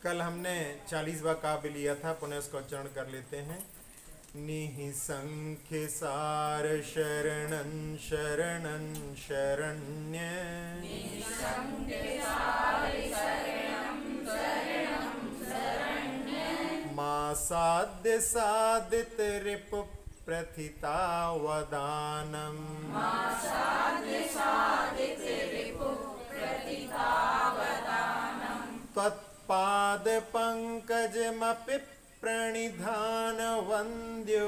कल हमने 40वां काव्य लिया था, पुनः उसका उच्चारण कर लेते हैं। निःसंख्य सार शरणं शरणं शरण्य, मा साध्य साधित रिपु प्रथिता वदानम्, त्वत्पाद पंकजमपि प्रणिधान वन्द्यो,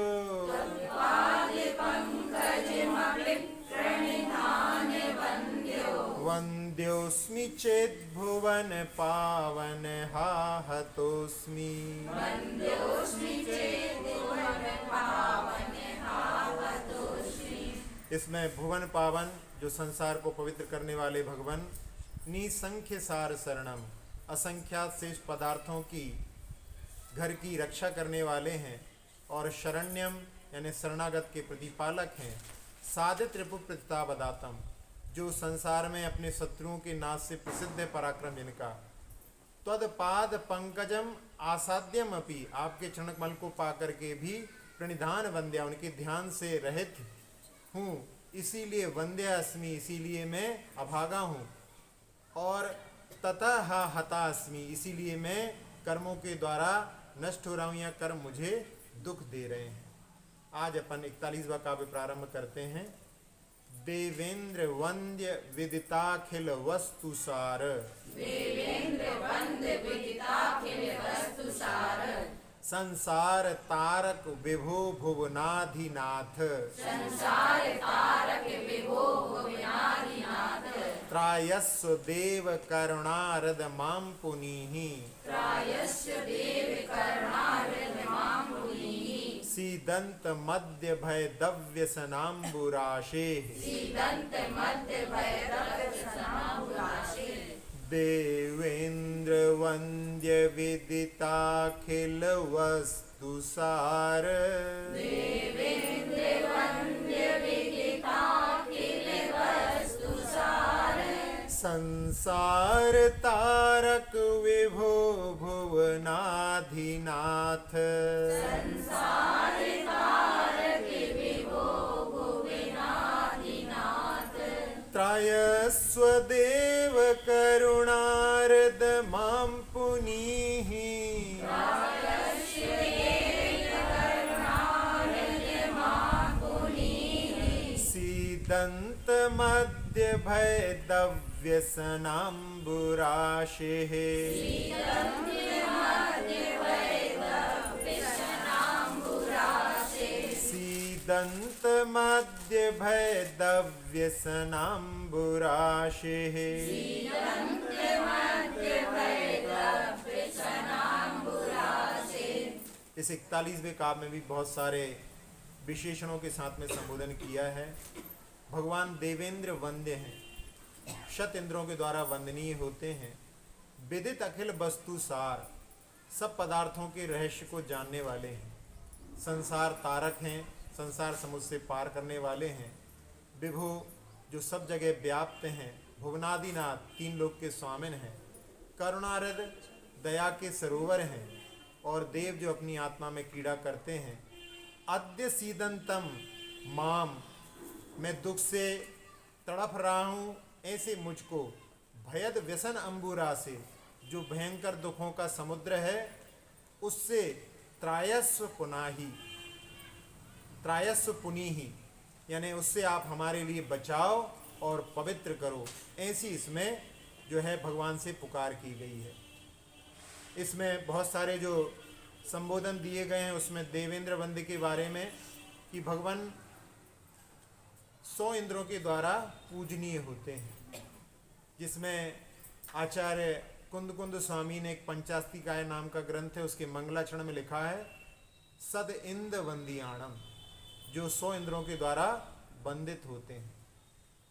वन्द्योऽस्मि चेद्भुवन पावन हाहतोऽस्मि। इसमें भुवन पावन जो संसार को पवित्र करने वाले भगवान, निसंख्य सार शरणम, असंख्यात शेष पदार्थों की घर की रक्षा करने वाले हैं, और शरण्यम यानी शरणागत के प्रतिपालक हैं, साधित रिपु प्रतितावदातम, जो संसार में अपने शत्रुओं के नाश से प्रसिद्ध है पराक्रम जिनका। त्वदपाद पंकजम आसाद्यम अपि, आपके चरणकमल को पाकर के भी प्रणिधान वंद्या, उनके ध्यान से रहित हूँ, इसीलिए वंद्या अस्मि, इसीलिए मैं अभागा हूँ, और तथा हा हता अस्मि, इसीलिए मैं कर्मों के द्वारा नष्ट हो रहा हूँ, या कर्म मुझे दुख दे रहे हैं। आज अपन 41वां काव्य प्रारंभ करते हैं। देवेंद्र वंद्य विदिताखिल वस्तुसार, संसार तारक विभो भुवनाधिनाथ, त्रायस्व देव करुणारद मां पुनीहि, सीदंत मध्य भय दव्य सनाम्बुराशे, देवेंद्र वंद्य विदिताखिल वस्तुसार, संसार तारक विभो भुवनाधिनाथ, त्रायस्व देव करुणारद मां पुनीहि, सीदंत मध्य भय दव्यसनाम्बुराशे, सीदंत मध्य भय दव्यसनाम्बुराशे। इस 41वें काव्य में भी बहुत सारे विशेषणों के साथ में संबोधन किया है। भगवान देवेंद्र वंद्य हैं, शत इंद्रों के द्वारा वंदनीय होते हैं। विदित अखिल वस्तु सार, सब पदार्थों के रहस्य को जानने वाले हैं। संसार तारक हैं, संसार समुद्र से पार करने वाले हैं। विभु, जो सब जगह व्याप्त हैं। भुवनादिनाथ, 3 लोक के स्वामिन हैं। करुणारद, दया के सरोवर हैं। और देव, जो अपनी आत्मा में क्रीड़ा करते हैं। अद्य सीदंतम माम, मैं दुख से तड़प रहा हूँ, ऐसे मुझको भयद व्यसन अंबुरा से, जो भयंकर दुखों का समुद्र है, उससे त्रायस्व पुनाही, त्रायस्व पुनीहि, यानी उससे आप हमारे लिए बचाओ और पवित्र करो। ऐसी इसमें जो है भगवान से पुकार की गई है। इसमें बहुत सारे जो संबोधन दिए गए हैं, उसमें देवेंद्र वंद्य के बारे में कि भगवान 100 इंद्रों के द्वारा पूजनीय होते हैं, जिसमें आचार्य कुंद कुंद स्वामी ने एक पंचास्तिकाय नाम का ग्रंथ है, उसके मंगलाचरण में लिखा है सद इंद वंदियाणम, जो 100 इंद्रों के द्वारा वंदित होते हैं।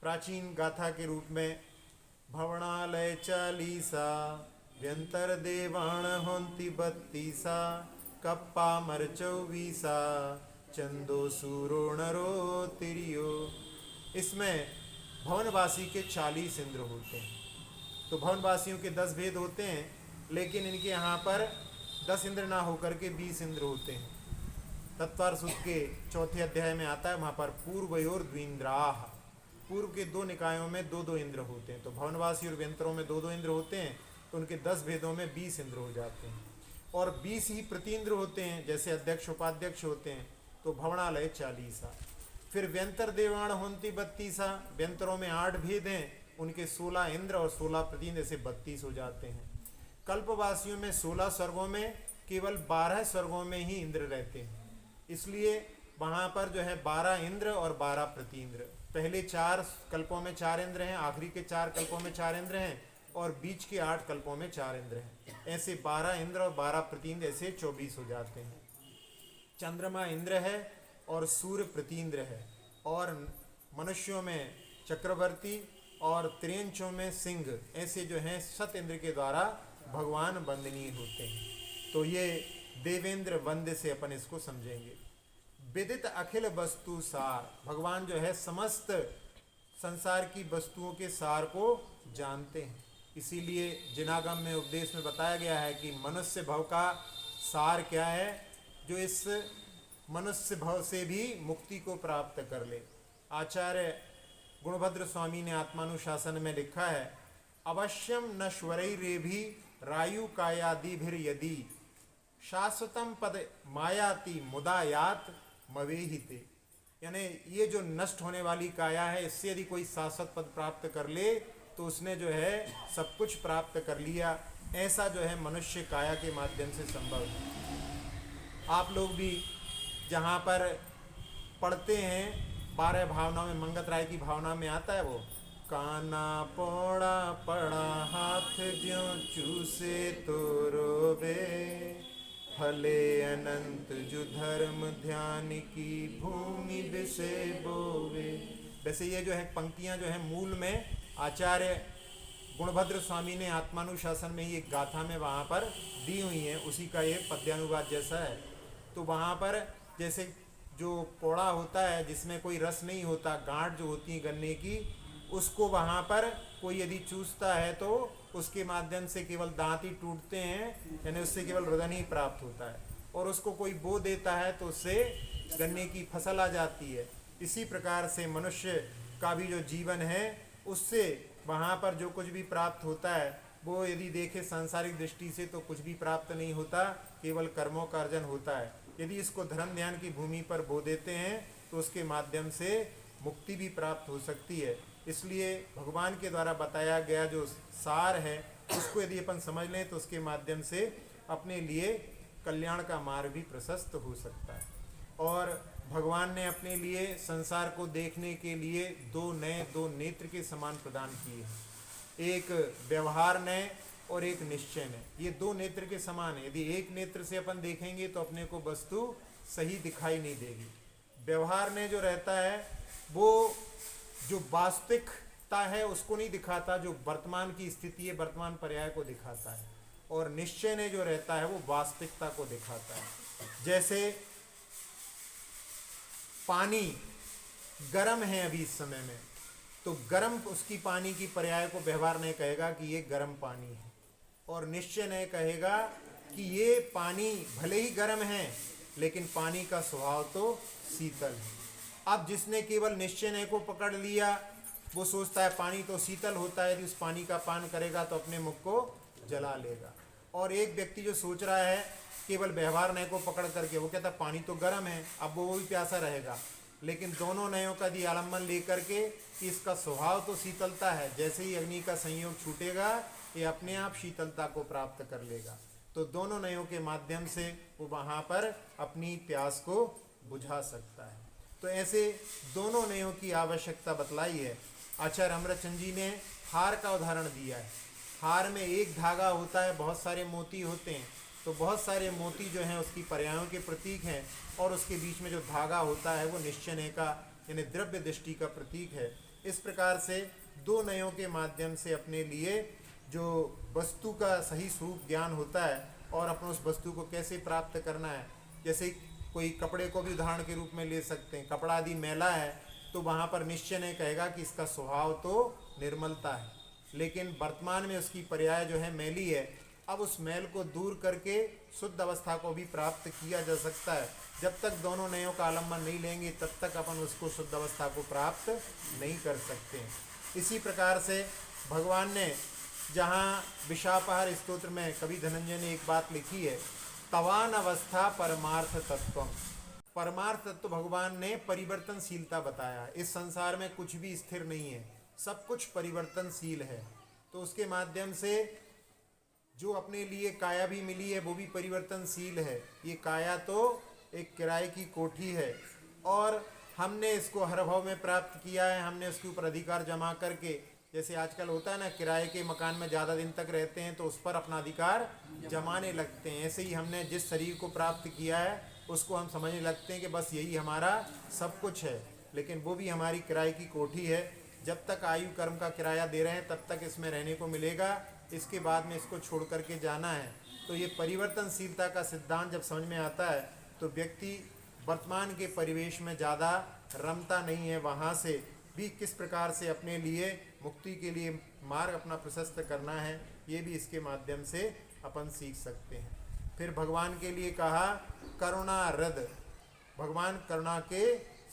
प्राचीन गाथा के रूप में भवनालय 40 व्यंतर देवाण होंति 32 कप्पा मर 24 चंदो सूरो नरो तिरियो। इसमें भवनवासी के 40 इंद्र होते हैं। तो भवनवासियों के 10 भेद होते हैं, लेकिन इनके यहाँ पर 10 इंद्र ना होकर के 20 इंद्र होते हैं। तत्वार सूत्र के 4थे अध्याय में आता है, वहाँ पर पूर्वयोर द्विंद्राह, पूर्व के 2 निकायों में 2-2 इंद्र होते हैं। तो भवनवासी और व्यंतरों में 2-2 इंद्र होते हैं, तो उनके 10 भेदों में 20 इंद्र हो जाते हैं। और 20 ही प्रतीन्द्र होते हैं, जैसे अध्यक्ष उपाध्यक्ष होते हैं, तो भवनालय 40। फिर व्यंतर देवाण होंती 32, व्यंतरों में 8 भेद हैं, उनके 16 इंद्र और 16 प्रतीन्द्र, ऐसे 32 हो जाते हैं। कल्पवासियों में 16 स्वर्गों में केवल 12 स्वर्गों में ही इंद्र रहते हैं, इसलिए वहाँ पर जो है 12 इंद्र और 12 प्रतीन्द्र। पहले 4 कल्पों में 4 इंद्र हैं, आखिरी के 4 कल्पों में 4 इंद्र हैं, और बीच के 8 कल्पों में 4 इंद्र हैं। ऐसे 12 इंद्र और 12 प्रतीन्द्र, ऐसे 24 हो जाते हैं। चंद्रमा इंद्र है और सूर्य प्रतीन्द्र है, और मनुष्यों में चक्रवर्ती और त्रियंचों में सिंह, ऐसे जो हैं शत इंद्र के द्वारा भगवान वंदनीय होते हैं। तो ये देवेंद्र वंद्य से अपन इसको समझेंगे। विदित अखिल वस्तु सार, भगवान जो है समस्त संसार की वस्तुओं के सार को जानते हैं। इसीलिए जिनागम में उपदेश में बताया गया है कि मनुष्य भव का सार क्या है, जो इस मनुष्य भव से भी मुक्ति को प्राप्त कर ले। आचार्य गुणभद्र स्वामी ने आत्मानुशासन में लिखा है, अवश्यम नश्वरैरेभि रायु कायादिभिर यदि शाश्वतम पद मायाति मुदायात मवेहिते, यानी ये जो नष्ट होने वाली काया है, इससे यदि कोई शाश्वत पद प्राप्त कर ले तो उसने जो है सब कुछ प्राप्त कर लिया। ऐसा जो है मनुष्य काया के माध्यम से संभव है। आप लोग भी जहाँ पर पढ़ते हैं 12 भावनाओं में, मंगत राय की भावना में आता है वो, काना पौड़ा पड़ा हाथ ज्यों चूसे तो रोवे, फले अनंत जो धर्म ध्यान की भूमि बिसे बोवे। वैसे ये जो है पंक्तियाँ जो है मूल में आचार्य गुणभद्र स्वामी ने आत्मानुशासन में ही एक गाथा में वहाँ पर दी हुई हैं, उसी का ये पद्यानुवाद जैसा है। तो वहाँ पर जैसे जो पौड़ा होता है जिसमें कोई रस नहीं होता, गांठ जो होती है गन्ने की, उसको वहाँ पर कोई यदि चूसता है तो उसके माध्यम से केवल दांत ही टूटते हैं, यानी उससे केवल रुदन ही प्राप्त होता है। और उसको कोई बो देता है तो उससे गन्ने की फसल आ जाती है। इसी प्रकार से मनुष्य का भी जो जीवन है, उससे वहाँ पर जो कुछ भी प्राप्त होता है वो यदि देखे सांसारिक दृष्टि से तो कुछ भी प्राप्त नहीं होता, केवल कर्मों का अर्जन होता है। यदि इसको धर्म ध्यान की भूमि पर बो देते हैं तो उसके माध्यम से मुक्ति भी प्राप्त हो सकती है। इसलिए भगवान के द्वारा बताया गया जो सार है, उसको यदि अपन समझ लें तो उसके माध्यम से अपने लिए कल्याण का मार्ग भी प्रशस्त हो सकता है। और भगवान ने अपने लिए संसार को देखने के लिए 2 नेत्र के समान प्रदान किए हैं, एक व्यवहार नय और एक निश्चय नय। ये 2 नेत्र के समान है। यदि एक नेत्र से अपन देखेंगे तो अपने को वस्तु सही दिखाई नहीं देगी। व्यवहार नय जो रहता है वो जो वास्तविकता है उसको नहीं दिखाता, जो वर्तमान की स्थिति है, वर्तमान पर्याय को दिखाता है। और निश्चय नय जो रहता है वो वास्तविकता को दिखाता है। जैसे पानी गर्म है अभी इस समय में, तो गर्म उसकी पानी की पर्याय को व्यवहार नहीं कहेगा कि ये गर्म पानी है, और निश्चय नहीं कहेगा कि ये पानी भले ही गर्म है लेकिन पानी का स्वभाव तो शीतल है। अब जिसने केवल निश्चय नहीं को पकड़ लिया वो सोचता है पानी तो शीतल होता है, यदि उस पानी का पान करेगा तो अपने मुख को जला लेगा। और एक व्यक्ति जो सोच रहा है केवल व्यवहार नय को पकड़ करके, वो कहता है पानी तो गर्म है, अब वो भी प्यासा रहेगा। लेकिन दोनों नयों का यदि आलम्बन लेकर के कि इसका स्वभाव तो शीतलता है, जैसे ही अग्नि का संयोग छूटेगा ये अपने आप शीतलता को प्राप्त कर लेगा। तो दोनों नयों के माध्यम से वो वहाँ पर अपनी प्यास को बुझा सकता है। तो ऐसे दोनों नयों की आवश्यकता बतलाई है। आचार्य अमृतचंद जी ने हार का उदाहरण दिया है। हार में एक धागा होता है, बहुत सारे मोती होते हैं, तो बहुत सारे मोती जो हैं उसकी पर्यायों के प्रतीक हैं, और उसके बीच में जो धागा होता है वो निश्चय का यानी द्रव्य दृष्टि का प्रतीक है। इस प्रकार से 2 नयों के माध्यम से अपने लिए जो वस्तु का सही स्वरूप ज्ञान होता है और अपने उस वस्तु को कैसे प्राप्त करना है। जैसे कोई कपड़े को भी उदाहरण के रूप में ले सकते हैं, कपड़ा यदि मैला है तो वहाँ पर निश्चय नहीं कहेगा कि इसका स्वभाव तो निर्मलता है, लेकिन वर्तमान में उसकी पर्याय जो है मैली है। अब उस मैल को दूर करके शुद्ध अवस्था को भी प्राप्त किया जा सकता है। जब तक दोनों नयों का आलम्बन नहीं लेंगे तब तक अपन उसको शुद्ध अवस्था को प्राप्त नहीं कर सकते। इसी प्रकार से भगवान ने जहाँ विशापहार स्तोत्र में कवि धनंजय ने एक बात लिखी है, तवान अवस्था परमार्थ तत्व। परमार्थ तत्व भगवान ने परिवर्तनशीलता बताया। इस संसार में कुछ भी स्थिर नहीं है, सब कुछ परिवर्तनशील है। तो उसके माध्यम से जो अपने लिए काया भी मिली है वो भी परिवर्तनशील है। ये काया तो एक किराए की कोठी है और हमने इसको हर भाव में प्राप्त किया है। हमने उसके ऊपर अधिकार जमा करके, जैसे आजकल होता है ना, किराए के मकान में ज़्यादा दिन तक रहते हैं तो उस पर अपना अधिकार जमाने लगते हैं। ऐसे ही हमने जिस शरीर को प्राप्त किया है उसको हम समझने लगते हैं कि बस यही हमारा सब कुछ है, लेकिन वो भी हमारी किराए की कोठी है। जब तक आयु कर्म का किराया दे रहे हैं तब तक इसमें रहने को मिलेगा, इसके बाद में इसको छोड़ करके जाना है। तो ये परिवर्तनशीलता का सिद्धांत जब समझ में आता है तो व्यक्ति वर्तमान के परिवेश में ज़्यादा रमता नहीं है। वहाँ से भी किस प्रकार से अपने लिए मुक्ति के लिए मार्ग अपना प्रशस्त करना है, ये भी इसके माध्यम से अपन सीख सकते हैं। फिर भगवान के लिए कहा करुणा हृद। भगवान करुणा के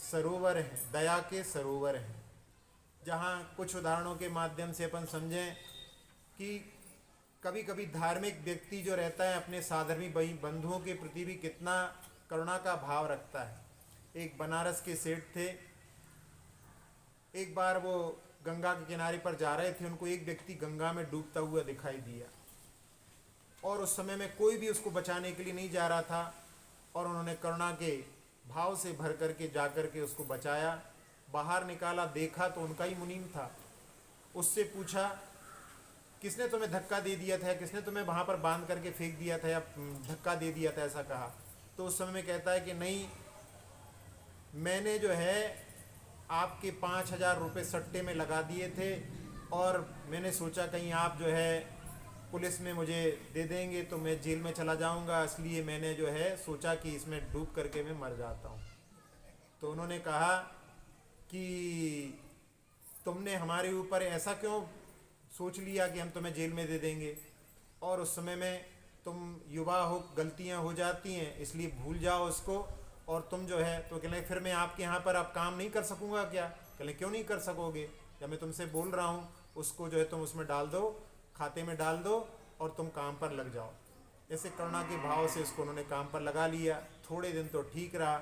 सरोवर हैं, दया के सरोवर हैं। जहाँ कुछ उदाहरणों के माध्यम से अपन समझें कि कभी कभी धार्मिक व्यक्ति जो रहता है अपने साधर्मी बंधुओं के प्रति भी कितना करुणा का भाव रखता है। एक बनारस के सेठ थे, एक बार वो गंगा के किनारे पर जा रहे थे, उनको एक व्यक्ति गंगा में डूबता हुआ दिखाई दिया और उस समय में कोई भी उसको बचाने के लिए नहीं जा रहा था और उन्होंने करुणा के भाव से भर करके जा करके उसको बचाया। बाहर निकाला, देखा तो उनका ही मुनीम था। उससे पूछा किसने तुम्हें धक्का दे दिया था, किसने तुम्हें वहाँ पर बांध करके फेंक दिया था या धक्का दे दिया था, ऐसा कहा। तो उस समय में कहता है कि नहीं, मैंने जो है आपके 5,000 रुपये सट्टे में लगा दिए थे और मैंने सोचा कहीं आप जो है पुलिस में मुझे दे देंगे तो मैं जेल में चला जाऊंगा, इसलिए मैंने जो है सोचा कि इसमें डूब करके मैं मर जाता हूँ। तो उन्होंने कहा कि तुमने हमारे ऊपर ऐसा क्यों सोच लिया कि हम तुम्हें जेल में दे देंगे, और उस समय में तुम युवा हो, गलतियां हो जाती हैं, इसलिए भूल जाओ उसको। और तुम जो है तो कहले फिर मैं आपके यहाँ पर अब काम नहीं कर सकूँगा क्या? कहले क्यों नहीं कर सकोगे, जब मैं तुमसे बोल रहा हूँ उसको जो है तुम उसमें डाल दो, खाते में डाल दो और तुम काम पर लग जाओ। ऐसे करुणा के भाव से उसको उन्होंने काम पर लगा लिया। थोड़े दिन तो ठीक रहा,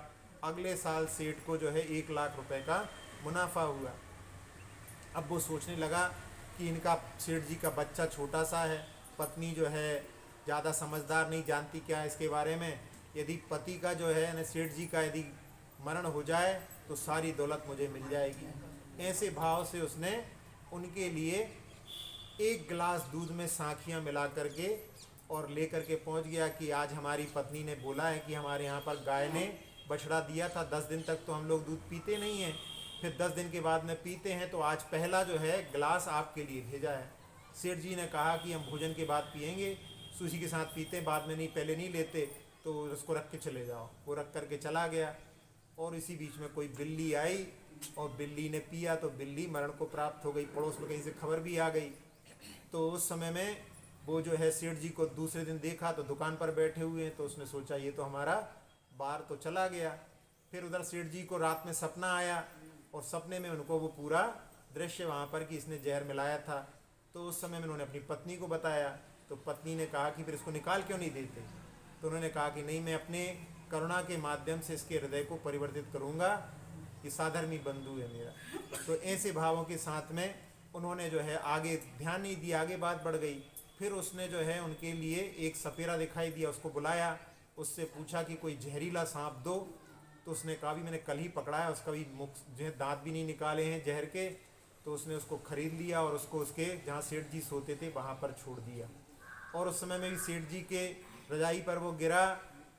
अगले साल सेठ को जो है 1 लाख रुपए का मुनाफा हुआ। अब वो सोचने लगा कि इनका सेठ जी का बच्चा छोटा सा है, पत्नी जो है ज़्यादा समझदार नहीं, जानती क्या है इसके बारे में। यदि पति का जो है ना सेठ जी का यदि मरण हो जाए तो सारी दौलत मुझे मिल जाएगी। ऐसे भाव से उसने उनके लिए 1 गिलास दूध में साखियाँ मिला करके और लेकर के पहुंच गया कि आज हमारी पत्नी ने बोला है कि हमारे यहाँ पर गाय ने बछड़ा दिया था, 10 दिन तक तो हम लोग दूध पीते नहीं हैं, फिर 10 दिन के बाद में पीते हैं, तो आज पहला जो है गिलास आपके लिए भेजा है। सेठ जी ने कहा कि हम भोजन के बाद पिएंगे, सुशी के साथ पीते हैं, बाद में नहीं, पहले नहीं लेते, तो उसको रख के चले जाओ। वो रख करके चला गया और इसी बीच में कोई बिल्ली आई और बिल्ली ने पिया तो बिल्ली मरण को प्राप्त हो गई। पड़ोस में कहीं से खबर भी आ गई। तो उस समय में वो जो है सेठ जी को दूसरे दिन देखा तो दुकान पर बैठे हुए हैं, तो उसने सोचा ये तो हमारा बार तो चला गया। फिर उधर सेठ जी को रात में सपना आया और सपने में उनको वो पूरा दृश्य वहाँ पर कि इसने जहर मिलाया था। तो उस समय में उन्होंने अपनी पत्नी को बताया, तो पत्नी ने कहा कि फिर इसको निकाल क्यों नहीं देते? तो उन्होंने कहा कि नहीं, मैं अपने करुणा के माध्यम से इसके हृदय को परिवर्तित करूँगा, ये साधर्मी बंधु है मेरा। तो ऐसे भावों के साथ में उन्होंने जो है आगे ध्यान नहीं दिया, आगे बात बढ़ गई। फिर उसने जो है उनके लिए एक सपेरा दिखाई दिया, उसको बुलाया, उससे पूछा कि कोई जहरीला सांप दो। तो उसने कहा भी मैंने कल ही पकड़ा है, उसका भी मुख जो है दांत भी नहीं निकाले हैं जहर के। तो उसने उसको खरीद लिया और उसको उसके जहाँ सेठ जी सोते थे वहाँ पर छोड़ दिया। और उस समय में भी सेठ जी के रजाई पर वो गिरा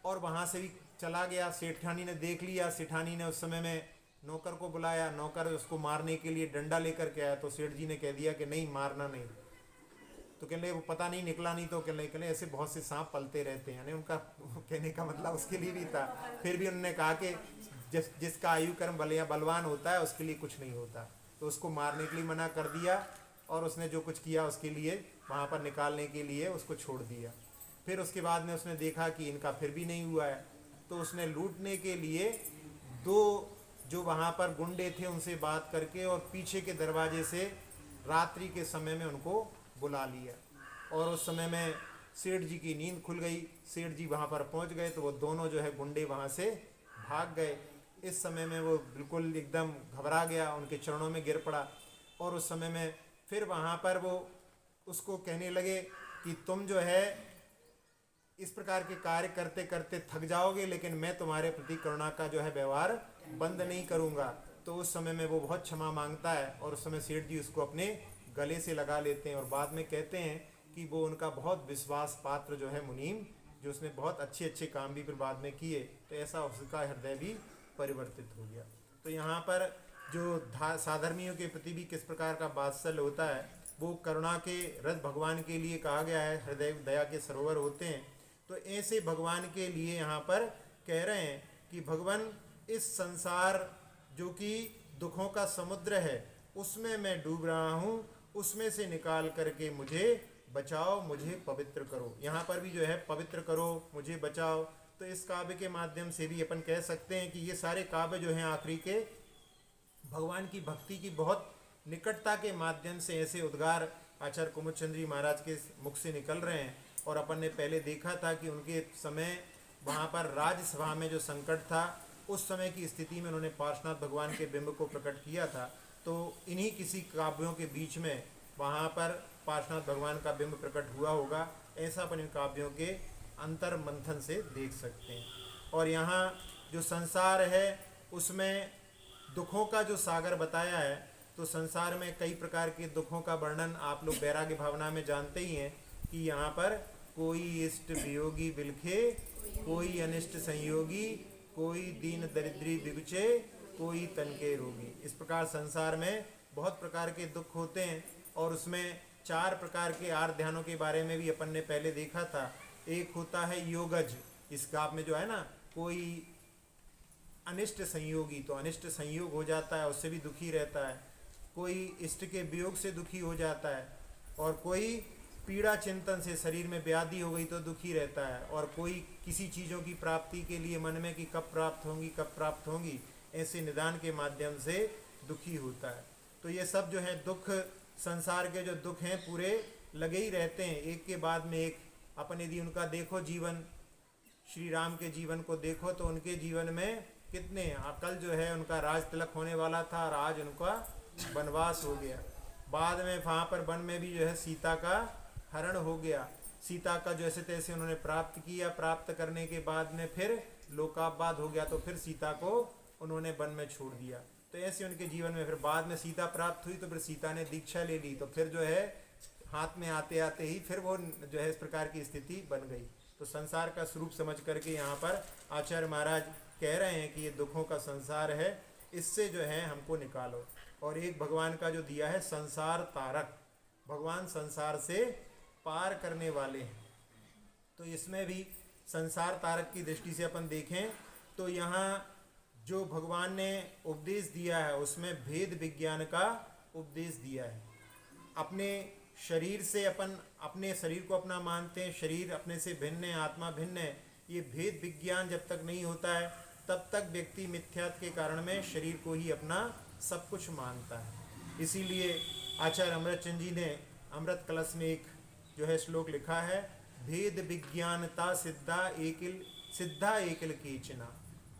और वहाँ से भी चला गया। सेठानी ने देख लिया, सेठानी ने उस समय में नौकर को बुलाया, नौकर उसको मारने के लिए डंडा लेकर के आया। तो सेठ जी ने कह दिया कि नहीं, मारना नहीं। तो कहने वो पता नहीं निकला नहीं, तो कहने ऐसे बहुत से सांप पलते रहते हैं, यानी उनका कहने का मतलब उसके लिए भी था। फिर भी उन्होंने कहा कि जिसका आयु कर्म बलवान होता है उसके लिए कुछ नहीं होता, तो उसको मारने के लिए मना कर दिया और उसने जो कुछ किया उसके लिए वहाँ पर निकालने के लिए उसको छोड़ दिया। फिर उसके बाद में उसने देखा कि इनका फिर भी नहीं हुआ है, तो उसने लूटने के लिए दो जो वहाँ पर गुंडे थे उनसे बात करके और पीछे के दरवाजे से रात्रि के समय में उनको बुला लिया। और उस समय में सेठ जी की नींद खुल गई। सेठ जी वहाँ पर पहुँच गए तो वो दोनों जो है गुंडे वहाँ से भाग गए। इस समय में वो बिल्कुल एकदम घबरा गया, उनके चरणों में गिर पड़ा। और उस समय में फिर वहाँ पर वो उसको कहने लगे कि तुम जो है इस प्रकार के कार्य करते करते थक जाओगे, लेकिन मैं तुम्हारे प्रति करुणा का जो है व्यवहार बंद नहीं करूँगा। तो उस समय में वो बहुत क्षमा मांगता है और उस समय सेठ जी उसको अपने गले से लगा लेते हैं और बाद में कहते हैं कि वो उनका बहुत विश्वास पात्र जो है मुनीम, जो उसने बहुत अच्छे अच्छे काम भी फिर बाद में किए, तो ऐसा उसका हृदय भी परिवर्तित हो गया। तो यहाँ पर जो साधर्मियों के प्रति भी किस प्रकार का वात्सल्य होता है, वो करुणा के रस भगवान के लिए कहा गया है, हृदय दया के सरोवर होते हैं। तो ऐसे भगवान के लिए यहाँ पर कह रहे हैं कि भगवान इस संसार जो कि दुखों का समुद्र है उसमें मैं डूब रहा हूँ, उसमें से निकाल करके मुझे बचाओ, मुझे पवित्र करो। यहाँ पर भी जो है पवित्र करो, मुझे बचाओ। तो इस काव्य के माध्यम से भी अपन कह सकते हैं कि ये सारे काव्य जो हैं आखिरी के भगवान की भक्ति की बहुत निकटता के माध्यम से ऐसे उद्गार आचार्य कुमुदचंद्र जी महाराज के मुख से निकल रहे हैं। और अपन ने पहले देखा था कि उनके समय वहाँ पर राज्यसभा में जो संकट था, उस समय की स्थिति में उन्होंने पार्श्वनाथ भगवान के बिंब को प्रकट किया था। तो इन्हीं किसी काव्यों के बीच में वहाँ पर पार्श्वनाथ भगवान का बिंब प्रकट हुआ होगा, ऐसा अपन इन काव्यों के अंतर मंथन से देख सकते हैं। और यहाँ जो संसार है उसमें दुखों का जो सागर बताया है, तो संसार में कई प्रकार के दुखों का वर्णन आप लोग वैराग्य भावना में जानते ही हैं कि यहाँ पर कोई इष्ट वियोगी बिलखे, कोई अनिष्ट संयोगी, कोई दीन दरिद्री बिगुचे, कोई तन के रोगी। इस प्रकार संसार में बहुत प्रकार के दुख होते हैं और उसमें 4 प्रकार के आर्त ध्यानों के बारे में भी अपन ने पहले देखा था। एक होता है योगज, इस काव्य में जो है ना, कोई अनिष्ट संयोगी, तो अनिष्ट संयोग हो जाता है उससे भी दुखी रहता है, कोई इष्ट के वियोग से दुखी हो जाता है, और कोई पीड़ा चिंतन से शरीर में व्याधि हो गई तो दुखी रहता है, और कोई किसी चीज़ों की प्राप्ति के लिए मन में कि कब प्राप्त होंगी कब प्राप्त होंगी, ऐसे निदान के माध्यम से दुखी होता है। तो ये सब जो है दुख, संसार के जो दुख हैं पूरे लगे ही रहते हैं, एक के बाद में एक। अपन यदि उनका देखो जीवन, श्री राम के जीवन को देखो तो उनके जीवन में कितने, कल जो है उनका राज तिलक होने वाला था और आज उनका वनवास हो गया। बाद में वहाँ पर वन में भी जो है सीता का हरण हो गया। सीता का जैसे तैसे उन्होंने प्राप्त किया, प्राप्त करने के बाद में फिर लोकापवाद हो गया, तो फिर सीता को उन्होंने वन में छोड़ दिया। तो ऐसे उनके जीवन में फिर बाद में सीता प्राप्त हुई, तो फिर सीता ने दीक्षा ले ली, तो फिर जो है हाथ में आते आते ही फिर वो जो है इस प्रकार की स्थिति बन गई। तो संसार का स्वरूप समझ करके यहाँ पर आचार्य महाराज कह रहे हैं कि ये दुखों का संसार है, इससे जो है हमको निकालो। और एक भगवान का जो दिया है संसार तारक, भगवान संसार से पार करने वाले हैं। तो इसमें भी संसार तारक की दृष्टि से अपन देखें तो यहाँ जो भगवान ने उपदेश दिया है उसमें भेद विज्ञान का उपदेश दिया है। अपने शरीर से अपन अपने शरीर को अपना मानते हैं, शरीर अपने से भिन्न है, आत्मा भिन्न है। ये भेद विज्ञान जब तक नहीं होता है तब तक व्यक्ति मिथ्यात्व के कारण में शरीर को ही अपना सब कुछ मानता है। इसीलिए आचार्य अमृतचंद जी ने अमृत कलश में एक जो है श्लोक लिखा है, भेद विज्ञानता सिद्धा एकल कीचना,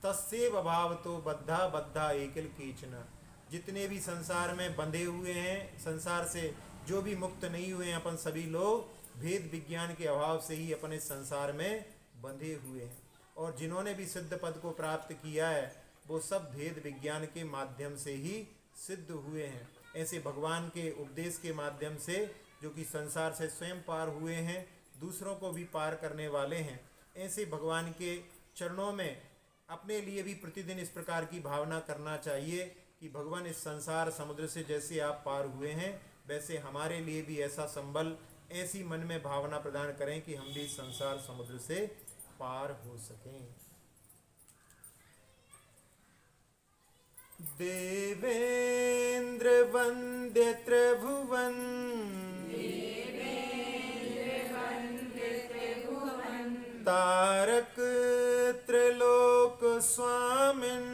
तस्सेव अभाव तो बद्धा बद्धा एकल कीचना। जितने भी संसार में बंधे हुए हैं, संसार से जो भी मुक्त नहीं हुए हैं, अपन सभी लोग भेद विज्ञान के अभाव से ही अपने संसार में बंधे हुए हैं। और जिन्होंने भी सिद्ध पद को प्राप्त किया है वो सब भेद विज्ञान के माध्यम से ही सिद्ध हुए हैं। ऐसे भगवान के उपदेश के माध्यम से जो कि संसार से स्वयं पार हुए हैं, दूसरों को भी पार करने वाले हैं, ऐसे भगवान के चरणों में अपने लिए भी प्रतिदिन इस प्रकार की भावना करना चाहिए कि भगवान इस संसार समुद्र से जैसे आप पार हुए हैं वैसे हमारे लिए भी ऐसा संबल, ऐसी मन में भावना प्रदान करें कि हम भी इस संसार समुद्र से पार हो सकें। देवेंद्र वंद्य त्रिभुवन तारक त्रिलोक स्वामिन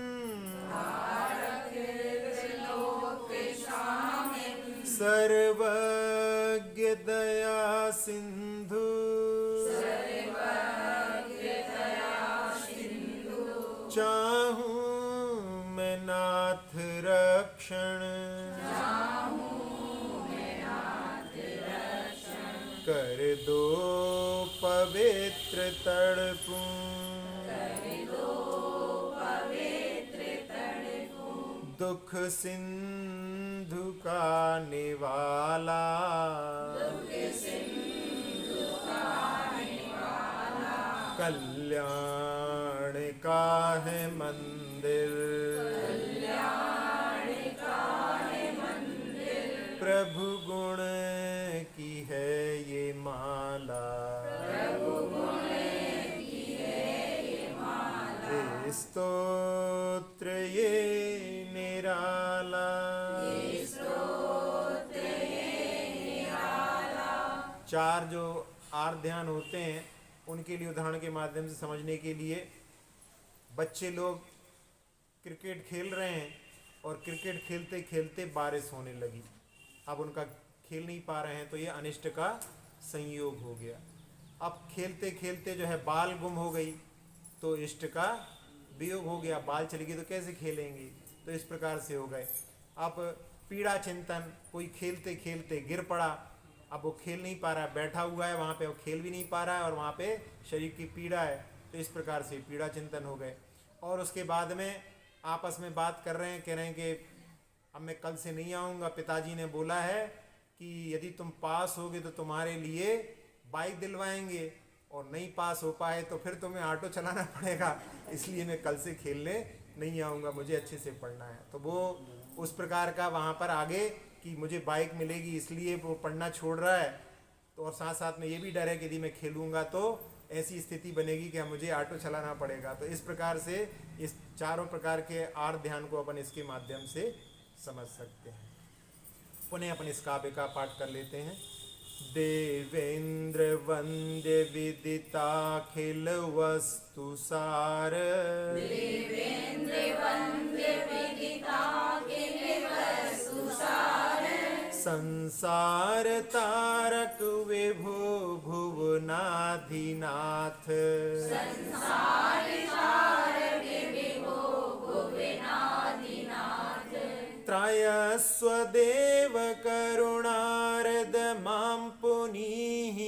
सर्वज्ञ दया सिंधु चाहूं मैं नाथ रक्षण कर दो पवित्र तड़पूं दुख सिंधु का निवाला कल्याण का है मंदिर प्रभु गुण की है ये माला स्तोत्र ये निराला चार जो आर ध्यान होते हैं उनके लिए उदाहरण के माध्यम से समझने के लिए बच्चे लोग क्रिकेट खेल रहे हैं और क्रिकेट खेलते खेलते बारिश होने लगी। अब उनका खेल नहीं पा रहे हैं तो ये अनिष्ट का संयोग हो गया। अब खेलते खेलते जो है बाल गुम हो गई तो इष्ट का वियोग हो गया। बाल चली गई तो कैसे खेलेंगे, तो इस प्रकार से हो गए। अब पीड़ा चिंतन, कोई खेलते खेलते गिर पड़ा, अब वो खेल नहीं पा रहा है, बैठा हुआ है वहाँ पे, वो खेल भी नहीं पा रहा है और वहाँ पे शरीर की पीड़ा है, तो इस प्रकार से पीड़ा चिंतन हो गए। और उसके बाद में आपस में बात कर रहे हैं, कह रहे हैं कि अब मैं कल से नहीं आऊँगा, पिताजी ने बोला है कि यदि तुम पास होगे तो तुम्हारे लिए बाइक दिलवाएंगे और नहीं पास हो पाए तो फिर तुम्हें ऑटो चलाना पड़ेगा, इसलिए मैं कल से खेलने नहीं आऊँगा, मुझे अच्छे से पढ़ना है। तो वो उस प्रकार का वहाँ पर आगे कि मुझे बाइक मिलेगी इसलिए वो पढ़ना छोड़ रहा है, तो और साथ साथ में ये भी डर है कि यदि मैं खेलूँगा तो ऐसी स्थिति बनेगी कि मुझे ऑटो चलाना पड़ेगा। तो इस प्रकार से इस चारों प्रकार के आर ध्यान को अपन इसके माध्यम से समझ सकते हैं। पुनः अपन इस काव्य का पाठ कर लेते हैं। देवेंद्र वंद्य विदिताखिल वस्तु सार देवेंद्र वंद्य विदिताखिल वस्तु सार संसार तारक विभु भुवनाधिनाथ संसार तारक विभो भुवनाधिनाथ त्रयस्वदेव करुणार्द मां पुनीः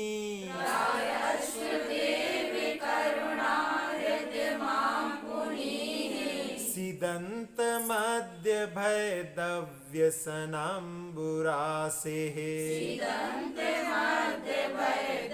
त्रयस्वदेव करुणार्द मां पुनीः सिदन्त मध्य भयदव्यसनाम्बुरासेः सिदन्त मध्य भयद